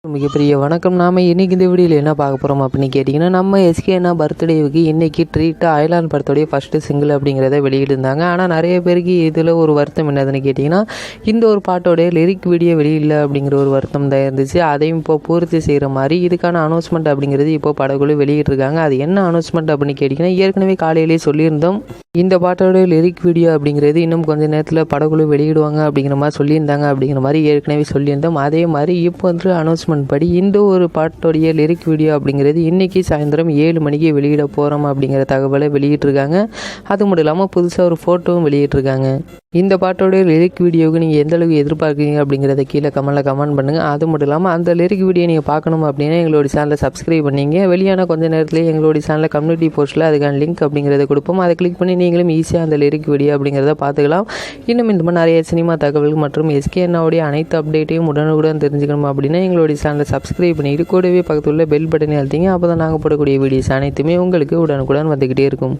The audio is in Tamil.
மிகப்பெரிய வணக்கம். நாம் இன்றைக்கி இந்த வீடியோவில் என்ன பார்க்க போகிறோம் அப்படின்னு கேட்டிங்கன்னா, நம்ம எஸ்கே அண்ணா பர்த்டேவுக்கு இன்றைக்கி ட்ரீட்டு அயலான் படத்தோடைய ஃபஸ்ட்டு சிங்கிள் அப்படிங்கிறத வெளியிட்டிருந்தாங்க. ஆனால் நிறைய பேருக்கு இதில் ஒரு வருத்தம் என்னதுன்னு கேட்டிங்கன்னா, இந்த ஒரு பாட்டோடைய லிரிக் வீடியோ வெளியிடல அப்படிங்கிற ஒரு வருத்தம் தான் இருந்துச்சு. அதையும் இப்போ பூர்த்தி செய்கிற மாதிரி இதுக்கான அனௌன்ஸ்மெண்ட் அப்படிங்கிறது இப்போ படக்குழு வெளியிட்டிருக்காங்க. அது என்ன அனௌன்ஸ்மெண்ட் அப்படின்னு கேட்டிங்கன்னா, ஏற்கனவே காலையிலேயே சொல்லியிருந்தோம் இந்த பாட்டோடைய லிரிக் வீடியோ அப்படிங்கிறது இன்னும் கொஞ்சம் நேரத்தில் படக்குழு வெளியிடுவாங்க அப்படிங்கிற மாதிரி சொல்லியிருந்தாங்க. அப்படிங்கிற மாதிரி ஏற்கனவே சொல்லியிருந்தோம். அதே மாதிரி இப்போ வந்து அனௌன்ஸ்மெண்ட் படி இந்த ஒரு பாட்டோடைய லிரிக் வீடியோ அப்படிங்கிறது இன்றைக்கி சாயந்தரம் 7 மணிக்கு வெளியிட போகிறோம் அப்படிங்கிற தகவலை வெளியிட்டிருக்காங்க. அது மட்டும் இல்லாமல் புதுசாக ஒரு ஃபோட்டோவும் வெளியிட்டிருக்காங்க. இந்த பாட்டோடைய லிரிக் வீடியோவுக்கு நீங்கள் எந்த அளவுக்கு எதிர்பார்க்குறீங்க அப்படிங்கிறத கீழே கமெண்ட் பண்ணுங்கள். அது மட்டும் இல்லாமல் அந்த லிரிக் வீடியோ நீங்கள் பார்க்கணும் அப்படின்னா எங்களோட சேனலை சப்ஸ்கிரைப் பண்ணிங்க. வெளியான கொஞ்ச நேரத்தில் எங்களோட சேனலில் கம்யூனிட்டி போஸ்ட்டில் அதுக்கான லிங்க் அப்படிங்கிறத கொடுப்போம். அதை கிளிக் பண்ணி நீங்களும் ஈஸியாக அந்த லிரிக் வீடியோ அப்படிங்கிறத பார்த்துக்கலாம். இன்னும் இந்த மாதிரி நிறைய சினிமா தகவல்கள் மற்றும் எஸ்கே அண்ணாவுடைய அனைத்து அப்டேட்டையும் உடனுக்குடன் தெரிஞ்சுக்கணும் அப்படின்னா எங்களுடைய சேனலை சப்ஸ்கிரைப் பண்ணிட்டு கூடவே பக்கத்தில் உள்ள பெல் பட்டனை அழுத்திங்க. அப்போ தான் நாங்கள் போடக்கூடிய வீடியோஸ் அனைத்துமே உங்களுக்கு உடனுக்குடன் வந்துக்கிட்டே இருக்கும்.